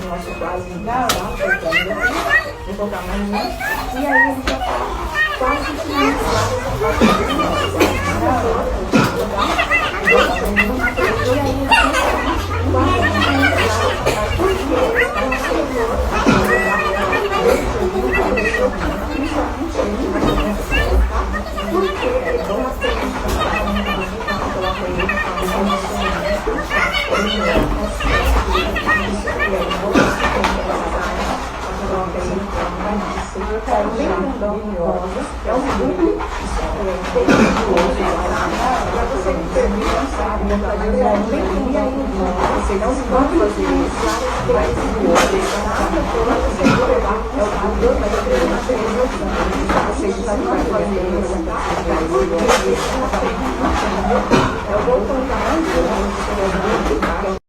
Eu acho quase vou colocar mais um. E aí a gente já tá quase finalizado é um grupo para você que termina, sabe? E aí, você não pode fazer isso, vai se você levar é o padrão, mas eu queria uma televisão. Você está fazer isso, eu vou colocar mais